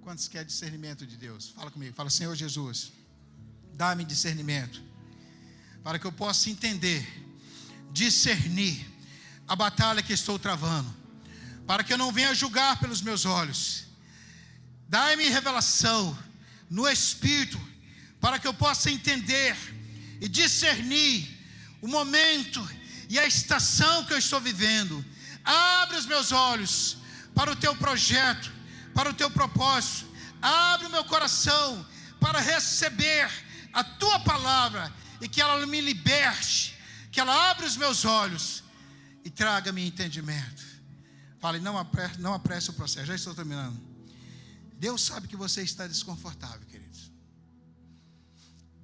Quantos querem discernimento de Deus? Fala comigo, fala, Senhor Jesus, dá-me discernimento, para que eu possa entender, discernir, a batalha que estou travando, para que eu não venha julgar pelos meus olhos. Dai-me revelação no Espírito, para que eu possa entender e discernir o momento e a estação que eu estou vivendo. Abre os meus olhos para o teu projeto, para o teu propósito. Abre o meu coração para receber a tua palavra e que ela me liberte, que ela abra os meus olhos e traga-me entendimento. Fale, não apresse o processo. Já estou terminando. Deus sabe que você está desconfortável, queridos.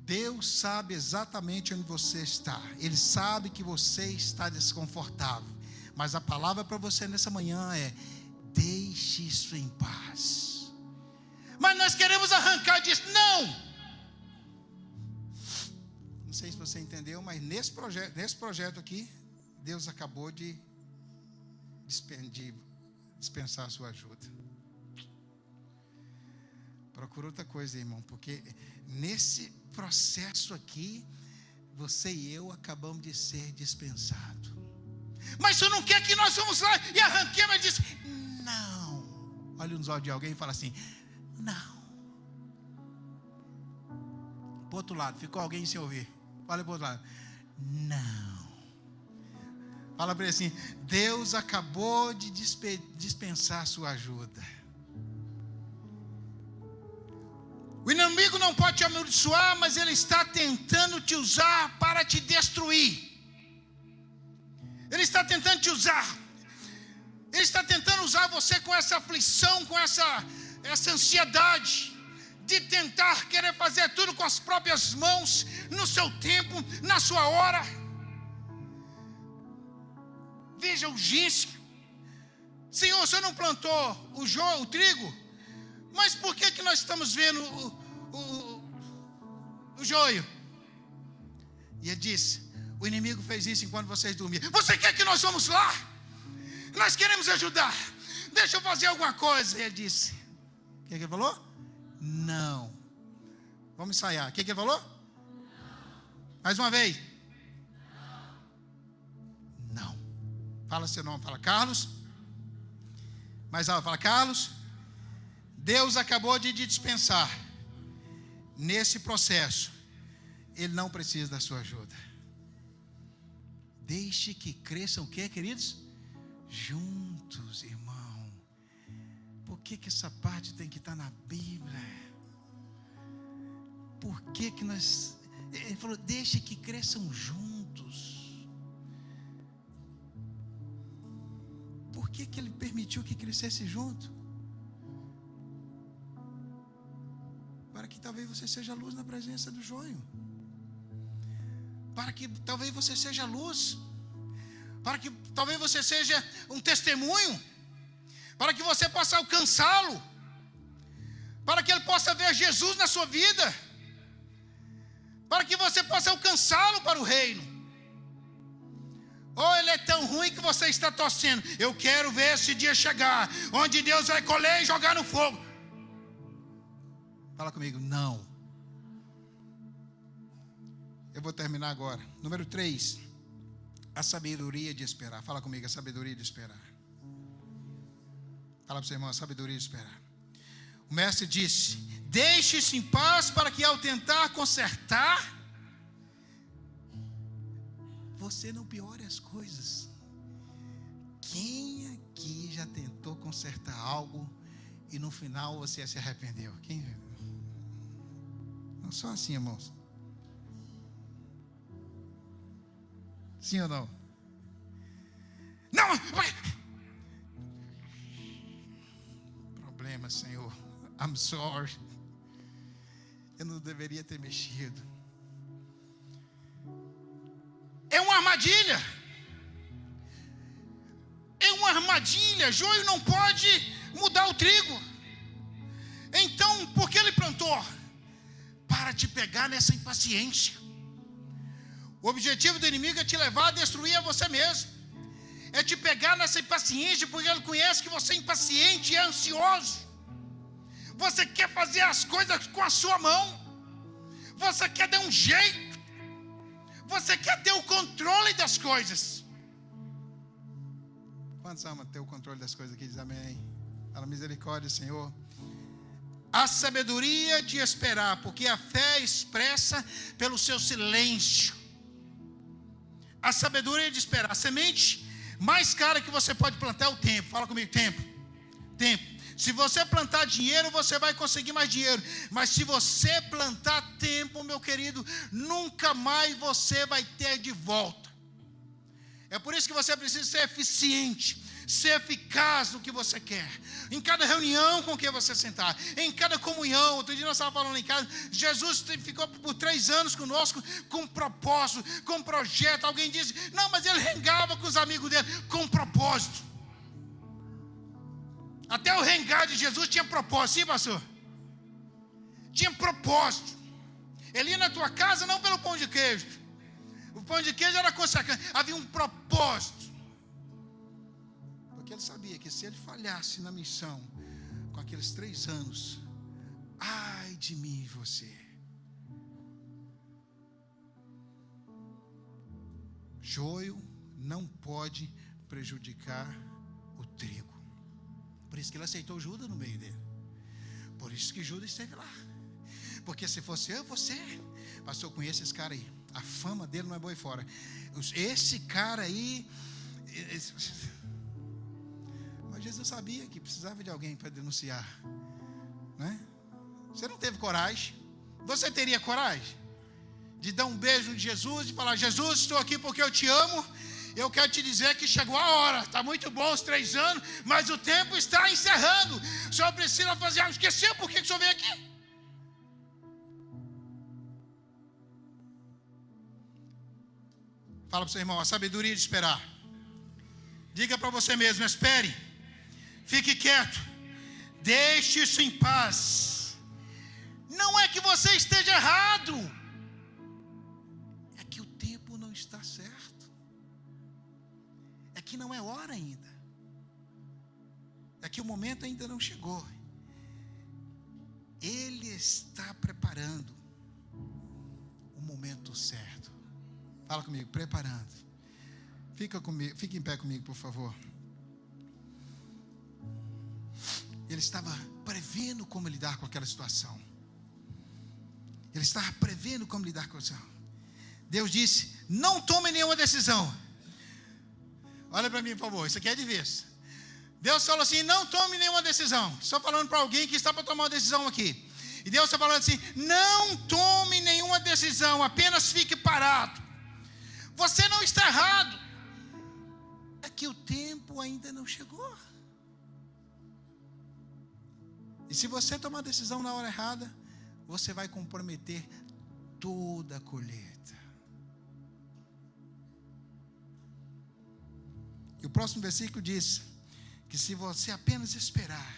Deus sabe exatamente onde você está. Ele sabe que você está desconfortável. Mas a palavra para você nessa manhã é: deixe isso em paz. Mas nós queremos arrancar disso. Não sei se você entendeu, mas nesse projeto aqui, Deus acabou de dispensar a sua ajuda. Procura outra coisa, irmão, porque nesse processo aqui, você e eu acabamos de ser dispensados. Mas você não quer que nós vamos lá e arranquemos? Ele disse: não. Olha nos olhos de alguém e fala assim: não. Para o outro lado, ficou alguém sem ouvir. Fala para o outro lado: não. Fala para ele assim: Deus acabou de dispensar a sua ajuda. O inimigo não pode te amaldiçoar, mas ele está tentando te usar para te destruir. Ele está tentando te usar. Ele está tentando usar você com essa aflição, com essa ansiedade de tentar querer fazer tudo com as próprias mãos, no seu tempo, na sua hora. Veja a urgência. Senhor, o Senhor não plantou o trigo? Mas por que nós estamos vendo o joio? E ele disse: o inimigo fez isso enquanto vocês dormiam. Você quer que nós vamos lá? Nós queremos ajudar. Deixa eu fazer alguma coisa. E ele disse: o que ele falou? Não. Vamos ensaiar. O que ele falou? Mais uma vez. Não. Fala seu nome. Fala Carlos. Mais alto. Fala Carlos. Deus acabou de te dispensar. Nesse processo, Ele não precisa da sua ajuda. Deixe que cresçam o quê, queridos? Juntos, irmão. Por que essa parte tem que estar na Bíblia? Por que nós... Ele falou: deixe que cresçam juntos. Por que Ele permitiu que crescesse junto? Para que talvez você seja luz na presença do joio. Para que talvez você seja luz. Para que talvez você seja um testemunho. Para que você possa alcançá-lo. Para que ele possa ver Jesus na sua vida. Para que você possa alcançá-lo para o reino. Ou ele é tão ruim que você está torcendo: eu quero ver esse dia chegar, onde Deus vai colher e jogar no fogo. Fala comigo: não. Eu vou terminar agora. Número 3, a sabedoria de esperar. Fala comigo: a sabedoria de esperar. Fala para o seu irmão: a sabedoria de esperar. O mestre disse: deixe-se em paz, para que ao tentar consertar, você não piore as coisas. Quem aqui já tentou consertar algo e no final você se arrependeu? Quem? Não só assim, irmãos. Sim ou não? Não! Problema, Senhor. I'm sorry. Eu não deveria ter mexido. É uma armadilha. É uma armadilha. Joio não pode mudar o trigo. Então, por que ele plantou? Para te pegar nessa impaciência. O objetivo do inimigo é te levar a destruir a você mesmo. É te pegar nessa impaciência, porque ele conhece que você é impaciente e é ansioso. Você quer fazer as coisas com a sua mão. Você quer dar um jeito. Você quer ter o controle das coisas. Quantos amam ter o controle das coisas aqui? Diz amém. Fala, misericórdia, Senhor. A sabedoria de esperar, porque a fé é expressa pelo seu silêncio. A sabedoria de esperar. A semente mais cara que você pode plantar é o tempo. Fala comigo, tempo. Tempo. Se você plantar dinheiro, você vai conseguir mais dinheiro. Mas se você plantar tempo, meu querido, nunca mais você vai ter de volta. É por isso que você precisa ser eficiente, ser eficaz no que você quer. Em cada reunião com que você sentar, em cada comunhão. Outro dia nós estávamos falando em casa, Jesus ficou por 3 anos conosco com propósito, com projeto. Alguém disse, não, mas ele rengava com os amigos dele, com propósito. Até o rengar de Jesus tinha propósito, sim, pastor? Tinha propósito. Ele ia na tua casa não pelo pão de queijo. O pão de queijo era consacrado, havia um propósito. Porque ele sabia que se ele falhasse na missão, com aqueles 3 anos, ai de mim e você. Joio não pode prejudicar o trigo. Por isso que ele aceitou Judas no meio dele. Por isso que Judas esteve lá. Porque se fosse eu, você, pastor, eu conheço esse cara aí. A fama dele não é boa e fora. Esse cara aí. Mas Jesus sabia que precisava de alguém para denunciar, né? Você não teve coragem. Você teria coragem de dar um beijo de Jesus e falar: Jesus, estou aqui porque eu te amo. Eu quero te dizer que chegou a hora. Está muito bom os 3 anos, mas o tempo está encerrando. O senhor precisa fazer algo. Esqueceu por que o senhor veio aqui? Fala para o seu irmão, a sabedoria de esperar. Diga para você mesmo, espere. Fique quieto. Deixe isso em paz. Não é que você esteja errado. É que o tempo não está certo. É que não é hora ainda. É que o momento ainda não chegou. Ele está preparando o momento certo. Fala comigo, preparando. Fica em pé comigo, por favor. Ele estava prevendo como lidar com aquela situação. Ele estava prevendo como lidar com a situação. Deus disse, não tome nenhuma decisão. Olha para mim, por favor, isso aqui é de vez. Deus falou assim, não tome nenhuma decisão. Estou falando para alguém que está para tomar uma decisão aqui. E Deus está falando assim, não tome nenhuma decisão, apenas fique parado. Você não está errado. É que o tempo ainda não chegou. E se você tomar a decisão na hora errada, você vai comprometer toda a colheita. E o próximo versículo diz que se você apenas esperar,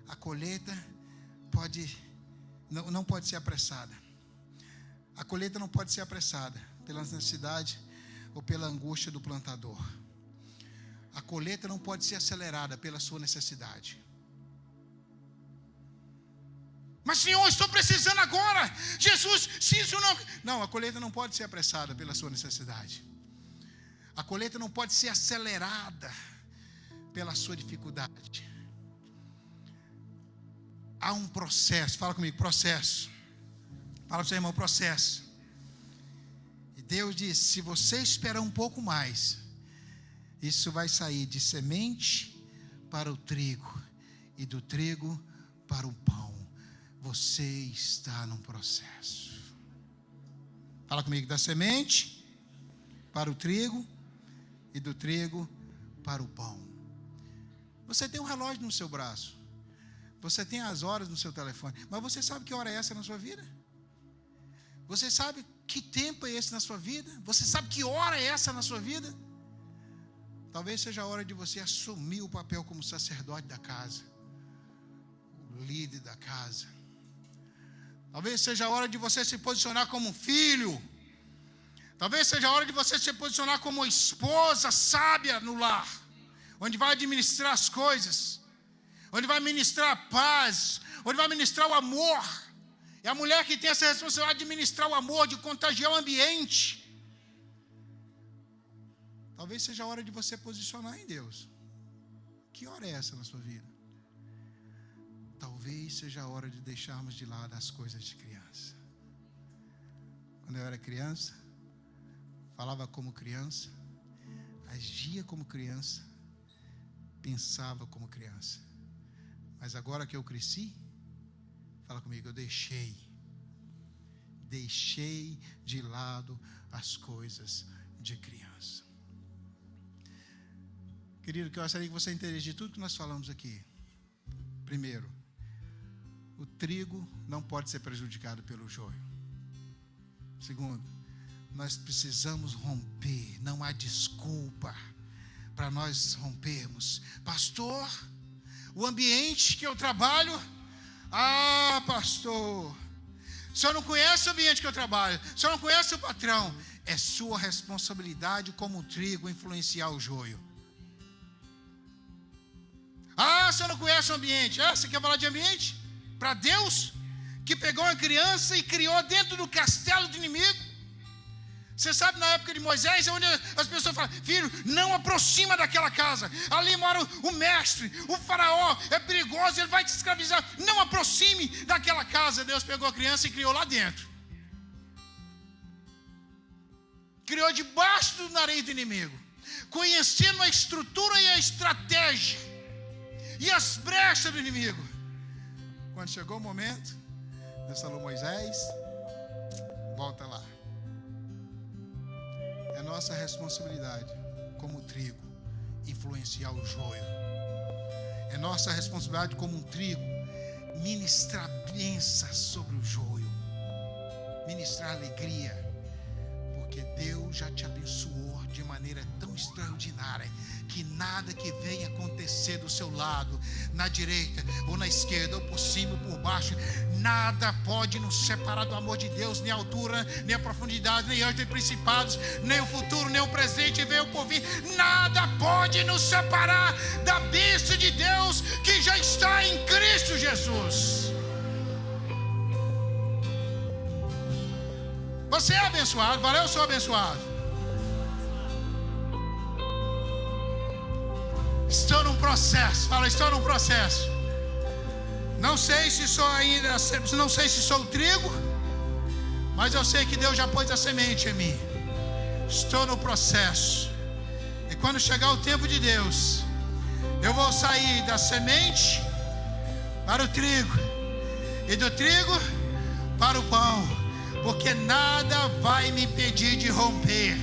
a colheita não pode ser apressada. A colheita não pode ser apressada pela necessidade ou pela angústia do plantador. A colheita não pode ser acelerada pela sua necessidade. Mas Senhor, estou precisando agora. Jesus, se isso não... Não, a colheita não pode ser apressada pela sua necessidade. A colheita não pode ser acelerada pela sua dificuldade. Há um processo, fala comigo, processo. Fala para o seu irmão, processo. E Deus diz, se você esperar um pouco mais, isso vai sair de semente para o trigo, e do trigo para o pão. Você está num processo. Fala comigo, da semente para o trigo, e do trigo para o pão. Você tem um relógio no seu braço. Você tem as horas no seu telefone. Mas você sabe que hora é essa na sua vida? Você sabe que tempo é esse na sua vida? Você sabe que hora é essa na sua vida? Talvez seja a hora de você assumir o papel como sacerdote da casa, o líder da casa. Talvez seja a hora de você se posicionar como um filho. Talvez seja a hora de você se posicionar como uma esposa sábia no lar, onde vai administrar as coisas, onde vai ministrar a paz, onde vai ministrar o amor. É a mulher que tem essa responsabilidade de ministrar o amor, de contagiar o ambiente. Talvez seja a hora de você posicionar em Deus. que hora é essa na sua vida? Talvez seja a hora de deixarmos de lado as coisas de criança. Quando eu era criança, falava como criança, agia como criança, pensava como criança. Mas agora que eu cresci, fala comigo, eu deixei de lado as coisas de criança. Querido, que eu gostaria que você entendesse de tudo que nós falamos aqui. Primeiro, o trigo não pode ser prejudicado pelo joio. Segundo, nós precisamos romper, não há desculpa para nós rompermos. Pastor, o ambiente que eu trabalho, pastor, o senhor não conhece o ambiente que eu trabalho, o senhor não conhece o patrão. É sua responsabilidade como um trigo influenciar o joio. O senhor não conhece o ambiente. Você quer falar de ambiente? Para Deus, que pegou uma criança e criou dentro do castelo do inimigo. Você sabe, na época de Moisés, onde as pessoas falam, filho, não aproxima daquela casa. Ali mora o mestre, o faraó, é perigoso, ele vai te escravizar. Não aproxime daquela casa. Deus pegou a criança e criou lá dentro. Criou debaixo do nariz do inimigo, conhecendo a estrutura e a estratégia e as brechas do inimigo. Quando chegou o momento, Deus falou, Moisés, volta lá. É nossa responsabilidade, como trigo, influenciar o joio. É nossa responsabilidade, como um trigo, ministrar bênção sobre o joio, ministrar alegria, porque Deus já te abençoou de maneira tão extraordinária, que nada que venha acontecer do seu lado, na direita ou na esquerda, ou por cima ou por baixo, nada pode nos separar do amor de Deus, nem a altura, nem a profundidade, nem anjos, nem principados, nem o futuro, nem o presente, nem o porvir. Nada pode nos separar da bênção de Deus que já está em Cristo Jesus. Você é abençoado, valeu, eu sou abençoado. Estou num processo, fala, estou num processo. Não sei se sou ainda, não sei se sou o trigo, mas eu sei que Deus já pôs a semente em mim. Estou no processo. E quando chegar o tempo de Deus, eu vou sair da semente para o trigo, e do trigo para o pão, porque nada vai me impedir de romper,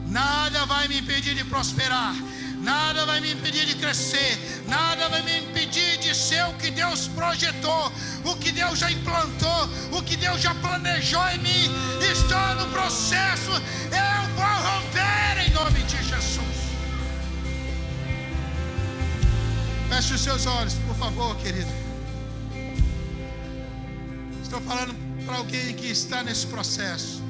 nada vai me impedir de prosperar, nada vai me impedir de crescer, nada vai me impedir de ser o que Deus projetou, o que Deus já implantou, o que Deus já planejou em mim. Estou no processo, eu vou romper em nome de Jesus. Feche os seus olhos, por favor, querido. Estou falando para alguém que está nesse processo.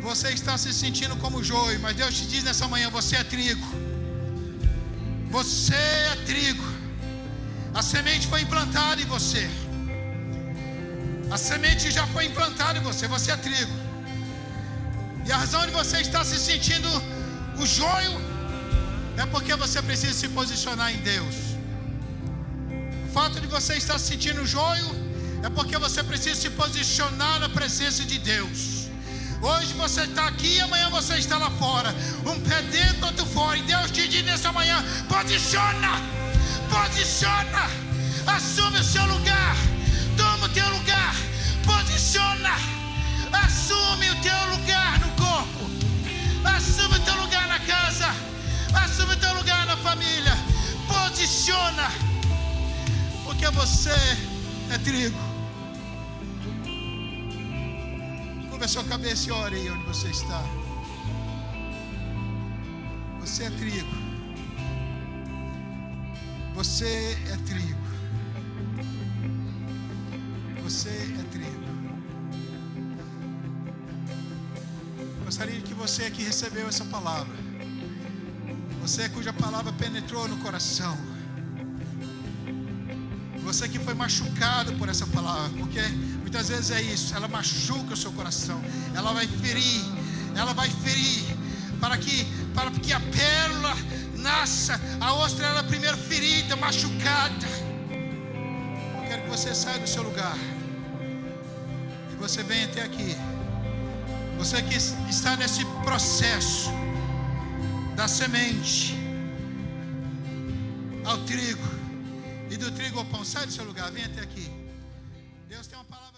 Você está se sentindo como joio, mas Deus te diz nessa manhã, você é trigo. Você é trigo. A semente foi implantada em você. A semente já foi implantada em você. Você é trigo. E a razão de você estar se sentindo o joio é porque você precisa se posicionar em Deus. O fato de você estar se sentindo o joio é porque você precisa se posicionar na presença de Deus. Hoje você está aqui e amanhã você está lá fora. Um pé dentro, outro fora. E Deus te diz nessa manhã, posiciona. Posiciona. Assume o seu lugar. Toma o teu lugar. Posiciona. Assume o teu lugar no corpo. Assume o teu lugar na casa. Assume o teu lugar na família. Posiciona. Porque você é trigo. Curva a sua cabeça e ore aí onde você está. Você é trigo. Você é trigo. Você é trigo. Gostaria que você que recebeu essa palavra, você cuja palavra penetrou no coração, você que foi machucado por essa palavra, porque muitas vezes é isso, ela machuca o seu coração, ela vai ferir, para que a pérola nasça. A ostra ela é primeiro ferida, machucada. Eu quero que você saia do seu lugar e você venha até aqui. Você que está nesse processo da semente ao trigo e do trigo ao pão, sai do seu lugar, vem até aqui. Deus tem uma palavra.